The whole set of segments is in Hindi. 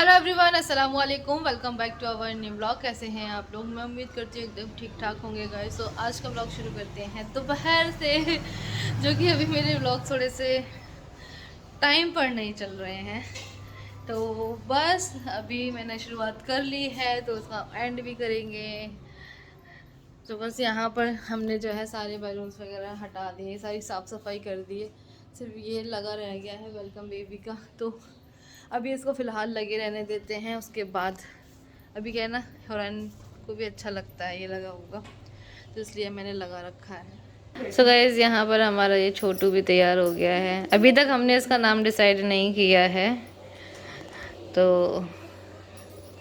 हेलो एवरीवन, अस्सलाम वालेकुम। Welcome back to our new blog. कैसे हैं आप लोग? मैं उम्मीद करती हूँ एकदम ठीक ठाक होंगे गाइस। सो आज का ब्लॉग शुरू करते हैं दोपहर से जो कि अभी मेरे ब्लॉग थोड़े से टाइम पर नहीं चल रहे हैं, तो बस अभी मैंने शुरुआत कर ली है तो उसका एंड भी करेंगे। तो बस यहाँ पर हमने जो है सारे बैलून्स वगैरह हटा दिए, सारी साफ़ सफाई कर दी है। सिर्फ ये लगा रह गया है वेलकम बेबी का, तो अभी इसको फ़िलहाल लगे रहने देते हैं। उसके बाद अभी क्या है ना, हुरैन को भी अच्छा लगता है ये लगा होगा, तो इसलिए मैंने लगा रखा है। सो गाइस, यहाँ पर हमारा ये छोटू भी तैयार हो गया है। अभी तक हमने इसका नाम डिसाइड नहीं किया है, तो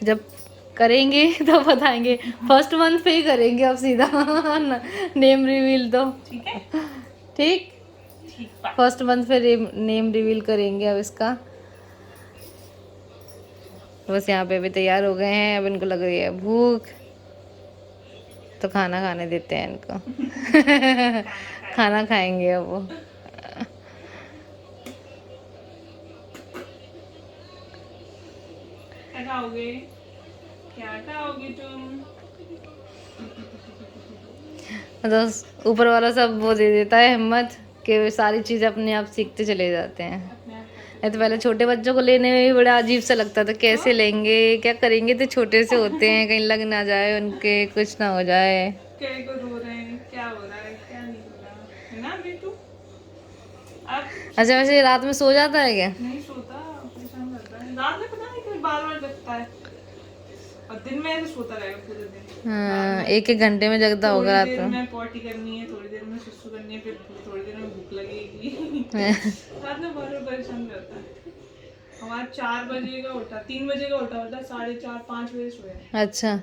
जब करेंगे तो बताएंगे। फर्स्ट मंथ पे ही करेंगे अब सीधा नेम रिवील तो ठीक है। ठीक, फर्स्ट मंथ पे नेम रिवील करेंगे अब इसका। बस यहाँ पे अभी तैयार हो गए हैं, अब इनको लग रही है भूख, तो खाना खाने देते हैं इनको खाना खाएंगे अब वो। क्या खाओगे? क्या खाओगे तुम? मतलब ऊपर वाला सब वो दे देता है हिम्मत कि सारी चीज़ें अपने आप सीखते चले जाते हैं। अपने आप करते नहीं तो पहले छोटे बच्चों को लेने में भी बड़ा अजीब सा लगता था, कैसे तो लेंगे, क्या करेंगे, तो छोटे से होते हैं, कहीं लग ना जाए उनके, कुछ ना हो जाए। क्या को रो रहे हैं, क्या हो रहा है, क्या नहीं हो रहा है ना बेटू? अब अच्छा, वैसे ये रात में सो जाता है क्या? नहीं सोता, परेशान करता है रात में, पता नहीं क्यों बार बार जगता है। और दिन में ऐसे सोता रहेगा पूरे दिन। रात हाँ, में एक एक घंटे में जगता होगा थोड़ी रात देर में। में पॉटी करनी है, थोड़ी देर में सुसु करनी है, फिर थोड़ी देर में भूख लगेगी रात में बार बार परेशान करता है। हमारा 4 बजे का उठा, 3 बजे का उठा होता, 4:30-5 बजे सोया। अच्छा,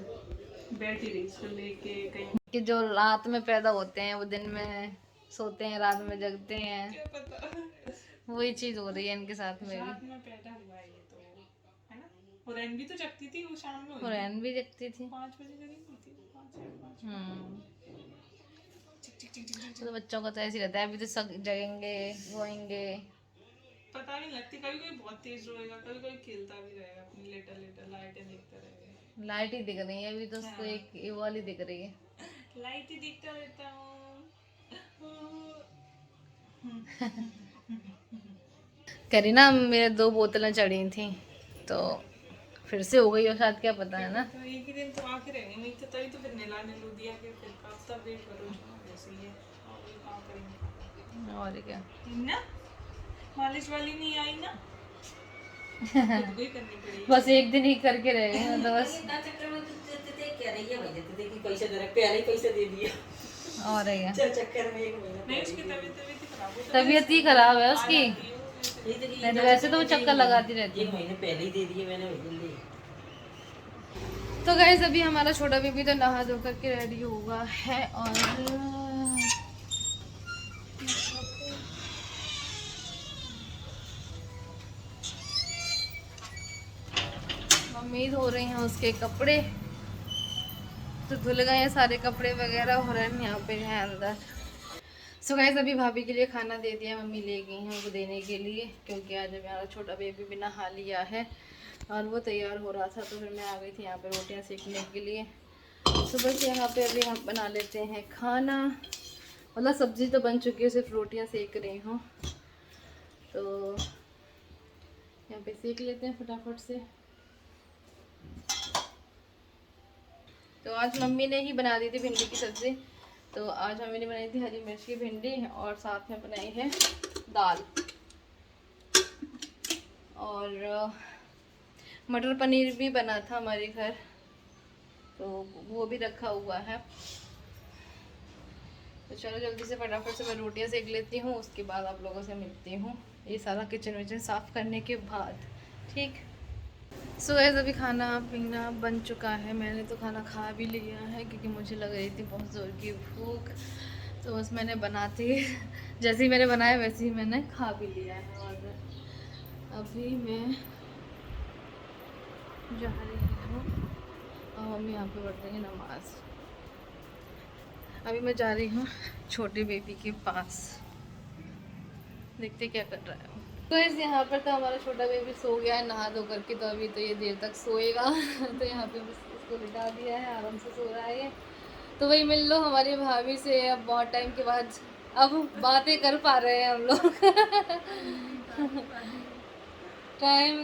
बैठी रही इसको लेके कहीं। कि जो रात में पैदा होते हैं वो दिन में सोते हैं, रात में जगते हैं। क्या पता, वही चीज हो रही है इनके साथ में रात भी। में पैदा हुआ है ये तो, है ना? और एन भी तो जगती थी, वो शाम में हुई और थी। एन भी जगती थी। 5 बजे करीब हुई थी, 5 चिक चिक चिक चिक चिक तो चिक। बच्चों का तो ऐसे ही रहता है, अभी तो सब जगेंगे, रोएंगे। पता नहीं लगती, कभी कभी बहुत तेज रोएगा, कभी कभी खेलता भी रहेगा अपनी लेटर लेटर, लाइटें देखता रहेगा। लाइट ही दिख रही है अभी तो उसको, हाँ, एक ये वाली दिख रही है। लाइट ही देखता रहता हूँ। करी ना, मेरे 2 बोतलें चढ़ी थी, तो फिर से हो गई हो शायद, क्या पता क्या है ना। पता, एक ही दिन तो आके रहेंगे, नहीं तो तभी तो फिर निला नीलू दिया कि फिर कब तक वेट करो जो वैसे ही है। और ये काम करेंगे और क्या। ना, मालिश वाली नहीं आई ना, खुद को ही करनी पड़ेगी। बस एक दिन ही करके रह गए ना, तो बस। चक्कर में कह रही है, भाई देते थे कि पैसे दे रहे, पहले ही पैसे दे दिए। और क्या, चल चक्कर में 1 महीना नहीं उसकी तबीयत ही खराब हो, तबीयत ही खराब है उसकी। नहीं तो वैसे तो वो चक्कर लगाती रहती 1 है। महीने पहले ही दे दिए मैंने जल्दी। तो गाइस, अभी हमारा छोटा बेबी तो नहा धो करके रेडी हुआ है, और मम्मी धो रही हैं उसके कपड़े, तो धुल गए हैं सारे कपड़े वगैरह, हो रहे हैं यहाँ पे है अंदर। सो गाइस, अभी भाभी के लिए खाना दे दिया, मम्मी ले गई हैं उनको देने के लिए, क्योंकि आज हमारा छोटा बेबी भी नहा लिया है और वो तैयार हो रहा था, तो फिर मैं आ गई थी यहाँ पे रोटियाँ सेकने के लिए। तो बस यहाँ पे अभी हम बना लेते हैं खाना, मतलब सब्ज़ी तो बन चुकी है, सिर्फ रोटियाँ सेक रही हूँ, तो यहाँ पे सेक लेते हैं फटाफट से। तो आज मम्मी ने ही बना दी थी भिंडी की सब्ज़ी, तो आज मम्मी ने बनाई थी हरी मिर्च की भिंडी, और साथ में बनाई है दाल, और मटर पनीर भी बना था हमारे घर, तो वो भी रखा हुआ है। तो चलो जल्दी से फटाफट से मैं रोटियां सेक लेती हूँ, उसके बाद आप लोगों से मिलती हूँ ये सारा किचन विचन साफ़ करने के बाद, ठीक। सो गाइस, अभी खाना पीना बन चुका है, मैंने तो खाना खा भी लिया है, क्योंकि मुझे लग रही थी बहुत ज़ोर की भूख, तो बस मैंने बनाते जैसे ही मैंने बनाया वैसे ही मैंने खा भी लिया है। और अभी मैं जा रही हूँ, और मम्मी यहाँ पे पढ़ रही है नमाज। अभी मैं जा रही हूँ छोटे बेबी के पास, देखते क्या कर रहा है वो। तो इस यहाँ पर तो हमारा छोटा बेबी सो गया है नहा धो करके, तो अभी तो ये देर तक सोएगा। तो यहाँ पे बस इसको लिटा दिया है, आराम से सो रहा है ये। तो वही मिल लो हमारी भाभी से, अब बहुत टाइम के बाद अब बातें कर पा रहे हैं हम लोग। टाइम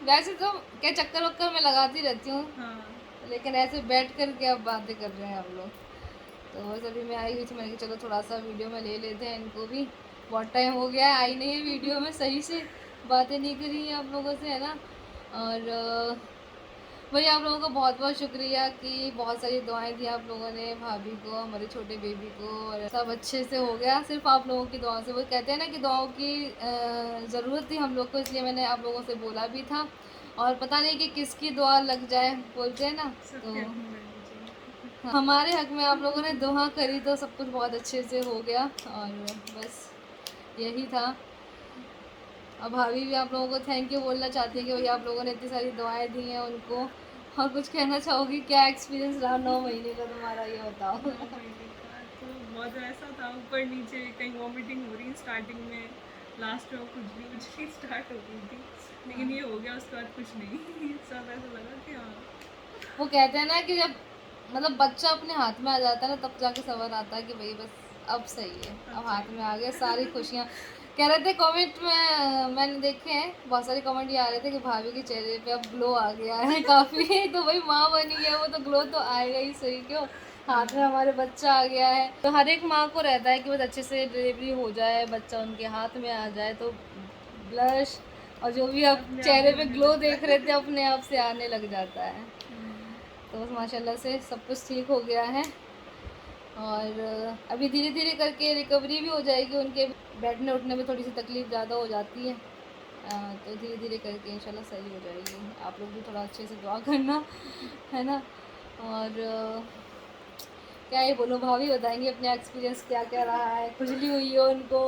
वैसे तो क्या चक्कर वक्कर में लगाती रहती हूँ, हाँ। लेकिन ऐसे बैठ कर के अब बातें कर रहे हैं हम लोग। तो बस अभी मैं आई हुई थी, मैंने कहा चलो थोड़ा सा वीडियो में ले लेते हैं इनको भी, बहुत टाइम हो गया है आई नहीं है वीडियो में, सही से बातें नहीं करी है आप लोगों से, है ना। और वही आप लोगों का बहुत बहुत शुक्रिया कि बहुत सारी दुआएं दी आप लोगों ने भाभी को, हमारे छोटे बेबी को, और सब अच्छे से हो गया सिर्फ आप लोगों की दुआ से। वो कहते हैं ना कि दुआओं की ज़रूरत थी हम लोग को, इसलिए मैंने आप लोगों से बोला भी था। और पता नहीं कि किसकी दुआ लग जाए, बोलते हैं ना। तो हमारे हक में आप लोगों ने दुआ करी तो सब कुछ बहुत अच्छे से हो गया, और बस यही था। अब भाभी भी आप लोगों को थैंक यू बोलना चाहती है कि भाई आप लोगों ने इतनी सारी दुआएं दी हैं उनको। और कुछ कहना चाहोगी, क्या एक्सपीरियंस रहा 9 महीने का तुम्हारा, ये बताओ। तो बहुत ऐसा था, ऊपर नीचे कहीं वॉमिटिंग हो रही स्टार्टिंग में, लास्ट में खुजली स्टार्ट हो गई थी, लेकिन ये हो गया, उसके बाद कुछ नहीं। सब ऐसा लगा कि हाँ, वो कहते हैं ना कि जब मतलब बच्चा अपने हाथ में आ जाता है ना, तब जाके सबर आता है कि भाई बस अब सही है, अब हाथ में आ गए, सारी खुशियाँ। कह रहे थे कमेंट में, मैंने देखे हैं बहुत सारे कमेंट ये आ रहे थे कि भाभी के चेहरे पे अब ग्लो आ गया है काफ़ी। तो भाई माँ बनी है वो, तो ग्लो तो आएगा ही सही, क्यों, हाथ में हमारे बच्चा आ गया है। तो हर एक माँ को रहता है कि बस अच्छे से डिलीवरी हो जाए, बच्चा उनके हाथ में आ जाए, तो ब्लश और जो भी आप चेहरे पे ग्लो देख रहे थे अपने आप से आने लग जाता है। तो बस माशाल्लाह से सब कुछ ठीक हो गया है, और अभी धीरे धीरे करके रिकवरी भी हो जाएगी। उनके बैठने उठने में थोड़ी सी तकलीफ़ ज़्यादा हो जाती है, तो धीरे धीरे करके इंशाल्लाह सही हो जाएगी। आप लोग भी थोड़ा अच्छे से दुआ करना, है ना। और क्या ही बोलो, भाभी बताएंगे अपने एक्सपीरियंस क्या क्या रहा है। खुजली हुई है उनको,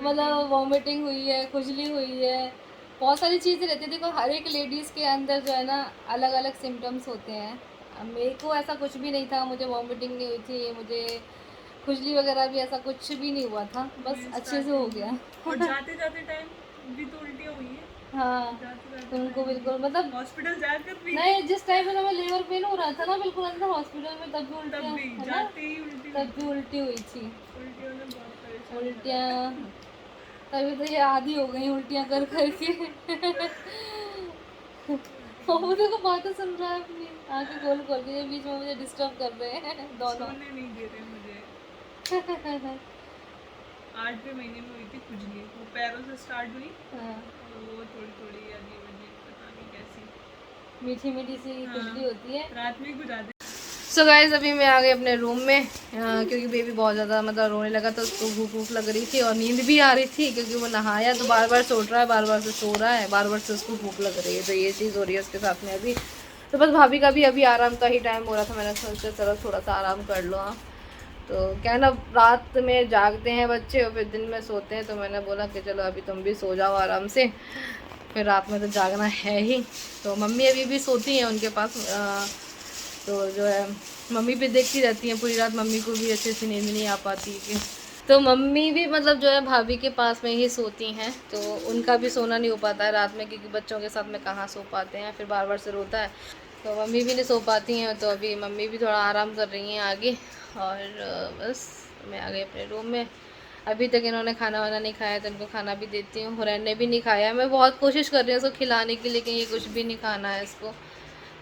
मतलब वॉमिटिंग हुई है, खुजली हुई है, बहुत सारी चीज़ें रहती है। देखो हर एक लेडीज़ के अंदर जो है ना अलग अलग सिम्टम्स होते हैं। अब मेरे को ऐसा कुछ भी नहीं था, मुझे वॉमिटिंग नहीं हुई थी, मुझे खुजली वगैरह भी ऐसा कुछ भी नहीं हुआ था, बस अच्छे से हो गया। और जाते जाते टाइम भी तो उल्टियाँ हुई है। हाँ, तो उनको बिल्कुल मतलब हॉस्पिटल जाकर भी, नहीं, जिस टाइम में हमें लेबर पेन हो रहा था ना बिल्कुल अंदर हॉस्पिटल में, तब भी तब उल्टियाँ, भी है ना, जाते ही उल्टी, तब भी उल्टी हुई थी। उल्टियों ने बहुत परेशान उल्टियाँ, तभी तो ये आदी हो गई उल्टियाँ कर करके। वो देखो बातें सुन रहा है अपनी, आंखें खोल खोल के, ये बीच में मुझे डिस्टर्ब कर रहे हैं दोनों। सोने नहीं दे रहे मुझे। 8वें महीने में हुई थी खुजली, वो पैरों से स्टार्ट हुई, हाँ, और वो थोड़ी थोड़ी अजीब अजीब पता नहीं कैसी मीठी मीठी सी खुजली होती है। रात में कुछ आते। सो गाइज अभी मैं आ गई अपने रूम में, क्योंकि बेबी बहुत ज़्यादा मतलब रोने लगा, तो उसको भूख भूख लग रही थी और नींद भी आ रही थी, क्योंकि वो नहाया तो बार बार सोच रहा है, बार बार से सो रहा है, बार बार से उसको भूख लग रही है, तो ये चीज़ हो रही है उसके साथ में अभी। तो बस भाभी का भी अभी आराम का ही टाइम हो रहा था, मैंने सोचा चलो थोड़ा सा आराम कर लो। हाँ, तो क्या है ना, रात में जागते हैं बच्चे और फिर दिन में सोते हैं, तो मैंने बोला कि चलो अभी तुम भी सो जाओ आराम से, फिर रात में तो जागना है ही। तो मम्मी अभी भी सोती हैं उनके पास, तो जो है मम्मी भी देखती रहती हैं पूरी रात, मम्मी को भी अच्छे से नींद नहीं आ पाती कि, तो मम्मी भी मतलब जो है भाभी के पास में ही सोती हैं, तो उनका भी सोना नहीं हो पाता है रात में, क्योंकि बच्चों के साथ में कहाँ सो पाते हैं, फिर बार बार से रोता है, तो मम्मी भी नहीं सो पाती हैं। तो अभी मम्मी भी थोड़ा आराम कर रही हैं आगे, और बस मैं आ गई अपने रूम में। अभी तक इन्होंने खाना वाना नहीं खाया, तो इनको खाना भी देती हूँ। हुरैन ने भी नहीं खाया, मैं बहुत कोशिश कर रही हूँ उसको खिलाने की, लेकिन ये कुछ भी नहीं खाना है इसको,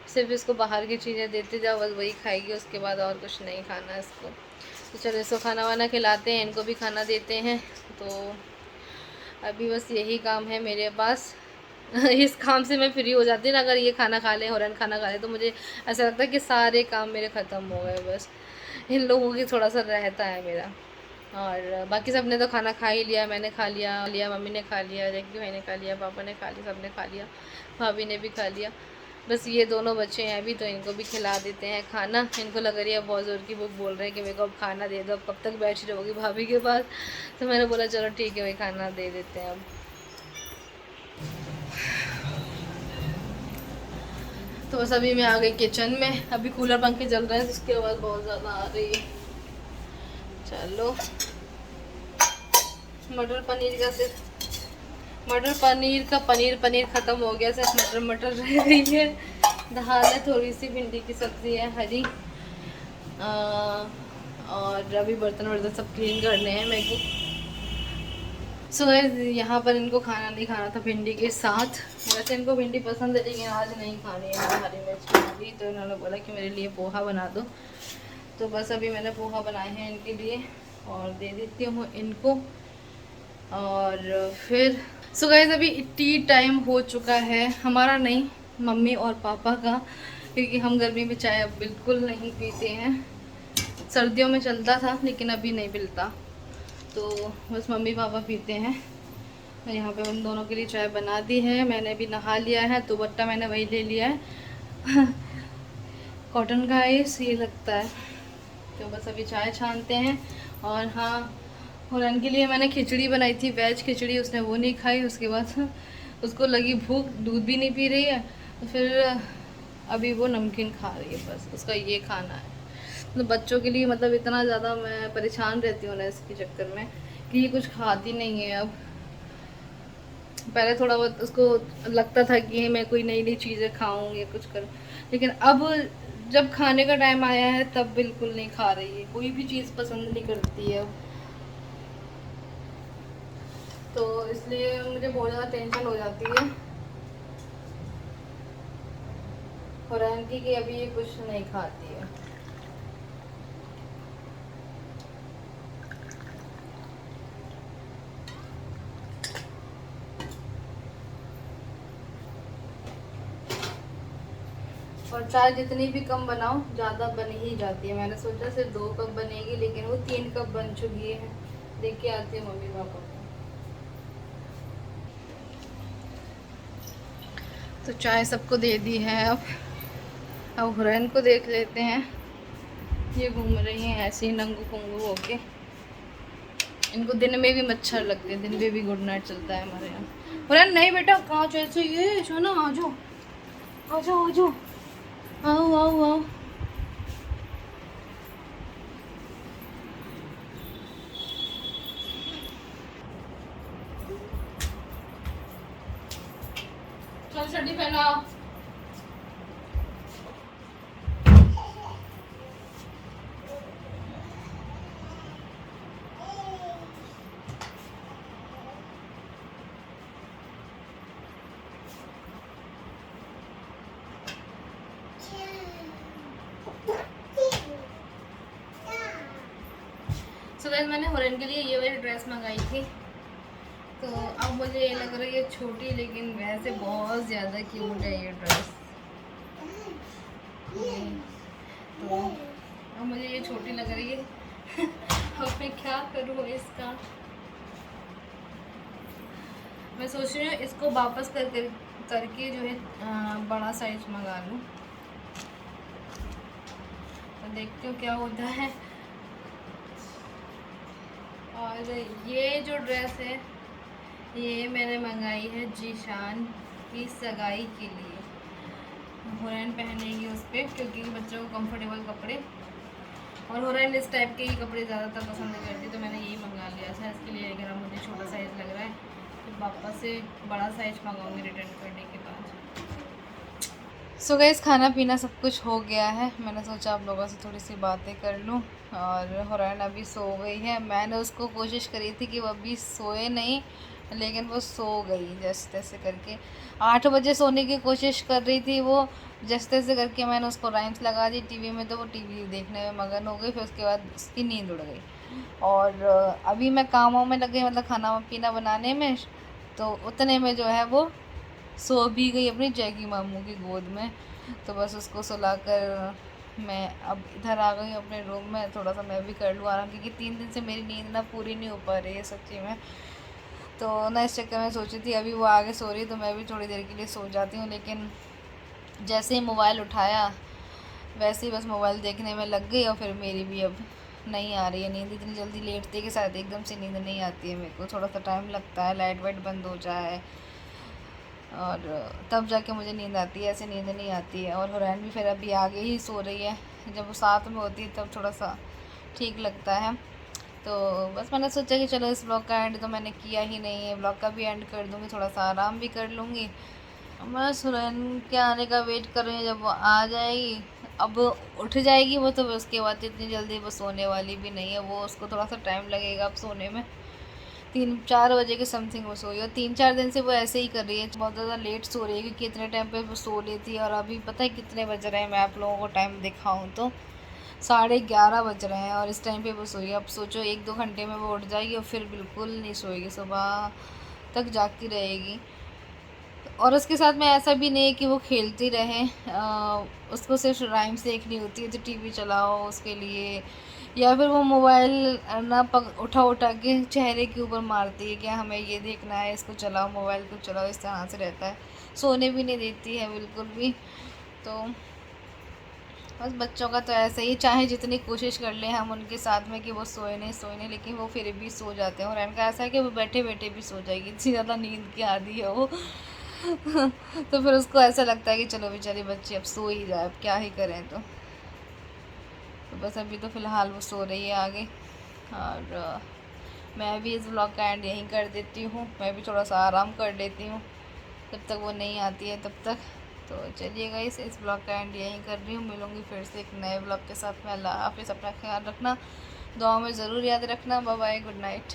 सिर्फ इसको बाहर की चीज़ें देते जाओ, बस वही खाएगी, उसके बाद और कुछ नहीं खाना है इसको। तो चलो इसको खाना वाना खिलाते हैं, इनको भी खाना देते हैं। तो अभी बस यही काम है मेरे पास। इस काम से मैं फ्री हो जाती हूँ ना, अगर ये खाना खा लें, हुरैन खाना खा लें, तो मुझे ऐसा लगता है कि सारे काम मेरे ख़त्म हो गए, बस इन लोगों की थोड़ा सा रहता है मेरा। और बाकी सब ने तो खाना खा ही लिया, मैंने खा लिया, मम्मी ने खा लिया, जैकी भाई ने खा लिया, पापा ने खा लिया, सब ने खा लिया, भाभी ने भी खा लिया, बस ये दोनों बच्चे हैं अभी, तो इनको भी खिला देते हैं खाना। इनको लग रही है बहुत ज़ोर की, वो बोल रहे हैं कि मेरे को अब खाना दे दो, अब कब तक बैठी रहोगी भाभी के पास, तो मैंने बोला चलो ठीक है भाई, खाना दे देते हैं अब। तो बस अभी मैं आ गई किचन में, अभी कूलर पंखे चल रहे हैं, तो उसकी आवाज़ बहुत ज़्यादा आ रही है। चलो मटर पनीर का सिर्फ मटर पनीर ख़त्म हो गया, सिर्फ मटर रह गई है। दाल है, थोड़ी सी भिंडी की सब्ज़ी है हरी, और अभी बर्तन सब क्लीन करने हैं मेरे को। सो यहाँ पर इनको खाना नहीं खाना था भिंडी के साथ। वैसे इनको भिंडी पसंद है लेकिन आज नहीं खानी है, हरी मिर्च खानी, तो इन्होंने बोला कि मेरे लिए पोहा बना दो। तो बस अभी मैंने पोहा बनाए हैं इनके लिए और दे देती हूँ इनको। और फिर सो गाइस अभी टी टाइम हो चुका है, हमारा नहीं, मम्मी और पापा का, क्योंकि हम गर्मी में चाय अब बिल्कुल नहीं पीते हैं। सर्दियों में चलता था लेकिन अभी नहीं मिलता, तो बस मम्मी पापा पीते हैं। यहाँ पे उन दोनों के लिए चाय बना दी है। मैंने भी नहा लिया है, तो बट्टा मैंने वही ले लिया है कॉटन का आइस ये लगता है। तो बस अभी चाय छानते हैं। और हाँ, हुरैन के लिए मैंने खिचड़ी बनाई थी, वेज खिचड़ी, उसने वो नहीं खाई। उसके बाद उसको लगी भूख, दूध भी नहीं पी रही है, तो फिर अभी वो नमकीन खा रही है, बस उसका ये खाना है। तो बच्चों के लिए मतलब इतना ज़्यादा मैं परेशान रहती हूँ ना इसके चक्कर में कि ये कुछ खाती नहीं है। अब पहले थोड़ा बहुत उसको लगता था कि मैं कोई नई नई चीज़ें खाऊँ या कुछ कर, लेकिन अब जब खाने का टाइम आया है तब बिल्कुल नहीं खा रही है, कोई भी चीज़ पसंद नहीं करती है अब। तो इसलिए मुझे बहुत ज़्यादा टेंशन हो जाती है हुरैन की कि अभी ये कुछ नहीं खाती है। और चाय जितनी भी कम बनाओ ज़्यादा बन ही जाती है। मैंने सोचा सिर्फ 2 कप बनेगी लेकिन वो 3 कप बन चुकी है। देख के आती है मम्मी पापा को। तो चाय सबको दे दी है। अब हुरैन को देख लेते हैं, ये घूम रही हैं ऐसे ही नंगू पुंगू होके। इनको दिन में भी मच्छर लगते हैं, दिन में भी गुड नाइट चलता है हमारे यहाँ। हुरैन नहीं बेटा, कहाँ ऐसे ये जो ना, आ जाओ आ जाओ आ जाओ, आओ आओ आओ। चल चड्डी पहना। सो गाइस मैंने हुरैन के लिए ये वाली ड्रेस मंगाई थी, तो अब मुझे ये लग रही है छोटी, लेकिन वैसे बहुत ज़्यादा क्यूट है ये ड्रेस। तो अब मुझे ये छोटी लग रही है अब मैं क्या करूँ इसका। मैं सोच रही हूँ इसको वापस करके जो है बड़ा साइज मंगा लूँ। तो देखते हो क्या होता है। और ये जो ड्रेस है ये मैंने मंगाई है जीशान की सगाई के लिए। हुरैन पहनेगी उस पर, क्योंकि बच्चों को कंफर्टेबल कपड़े, और हुरैन इस टाइप के ही कपड़े ज़्यादातर पसंद नहीं करती, तो मैंने यही मंगा लिया था इसके लिए। अगर मुझे छोटा साइज़ लग रहा है तो वापस से बड़ा साइज़ मंगाऊंगी रिटर्न करने के बाद। सो गाइस खाना पीना सब कुछ हो गया है। मैंने सोचा आप लोगों से थोड़ी सी बातें कर लूँ। और हुरैन अभी सो गई है। मैंने उसको कोशिश करी थी कि वो अभी सोए नहीं, लेकिन वो सो गई जैसे तैसे करके। 8 बजे सोने की कोशिश कर रही थी वो, जैसे तैसे करके मैंने उसको राइम्स लगा दी टीवी में, तो वो टीवी देखने में मगन हो गई। फिर उसके बाद उसकी नींद उड़ गई। और अभी मैं कामों में लग गई, मतलब खाना पीना बनाने में, तो उतने में जो है वो सो भी गई अपनी जैकी मामू की गोद में। तो बस उसको सुलाकर मैं अब इधर आ गई अपने रूम में। थोड़ा सा मैं भी कर लूँ आराम, क्योंकि 3 दिन से मेरी नींद ना पूरी नहीं हो पा रही है सच्ची में। तो ना इस चक्कर में सोची थी अभी वो आगे सो रही तो मैं भी थोड़ी देर के लिए सो जाती हूँ, लेकिन जैसे ही मोबाइल उठाया वैसे ही बस मोबाइल देखने में लग गई। और फिर मेरी भी अब नहीं आ रही है नींद। इतनी जल्दी लेटते के साथ एकदम से नींद नहीं आती है मेरे को, थोड़ा सा टाइम लगता है, लाइट वाइट बंद हो जाए और तब जाके मुझे नींद आती है, ऐसे नींद नहीं आती है। और हुरैन भी फिर अभी आगे ही सो रही है, जब वो साथ में होती है तब थोड़ा सा ठीक लगता है। तो बस मैंने सोचा कि चलो इस ब्लॉग का एंड तो मैंने किया ही नहीं है, ब्लॉग का भी एंड कर दूँगी, थोड़ा सा आराम भी कर लूँगी। मैं सुरैन के आने का वेट कर रही हूँ, जब वो आ जाएगी। अब उठ जाएगी वो, तो उसके बाद इतनी जल्दी वो सोने वाली भी नहीं है, वो उसको थोड़ा सा टाइम लगेगा अब सोने में। 3-4 बजे के समथिंग वो सोई, और 3-4 दिन से वो ऐसे ही कर रही है, बहुत ज़्यादा लेट सो रही है, क्योंकि इतने टाइम पे वो सो लेती है। और अभी पता है कितने बज रहे हैं, मैं आप लोगों को टाइम दिखाऊँ तो 11:30 बज रहे हैं, और इस टाइम पे वो सोई। अब सोचो 1-2 घंटे में वो उठ जाएगी और फिर बिल्कुल नहीं सोएगी, सुबह तक जागती रहेगी। और उसके साथ में ऐसा भी नहीं है कि वो खेलती रहे, उसको सिर्फ राइम्स देखनी होती है, तो टीवी चलाओ उसके लिए, या फिर वो मोबाइल ना उठा उठा के चेहरे के ऊपर मारती है कि हमें ये देखना है, इसको चलाओ, मोबाइल को चलाओ, इस तरह से रहता है। सोने भी नहीं देती है बिल्कुल भी। तो बस बच्चों का तो ऐसे ही, चाहे जितनी कोशिश कर लें हम उनके साथ में कि वो सोए नहीं, लेकिन वो फिर भी सो जाते हैं। और इनका ऐसा है कि वो बैठे बैठे भी सो जाएगी, इतनी ज़्यादा नींद की आदी है वो। तो फिर उसको ऐसा लगता है कि चलो बेचारी बच्ची अब सो ही जाए, अब क्या ही करें। तो बस अभी तो फ़िलहाल वो सो रही है आगे। और मैं भी इस व्लॉग का एंड यहीं कर देती हूँ, मैं भी थोड़ा सा आराम कर लेती हूँ जब तक वो नहीं आती है तब तक। तो चलिए गाइस, इस ब्लॉग का एंड यहीं कर रही हूँ, मिलूँगी फिर से एक नए ब्लॉग के साथ में। अल्लाह हाफ़िज़, अपना ख्याल रखना, दुआ में ज़रूर याद रखना। Bye bye, good night.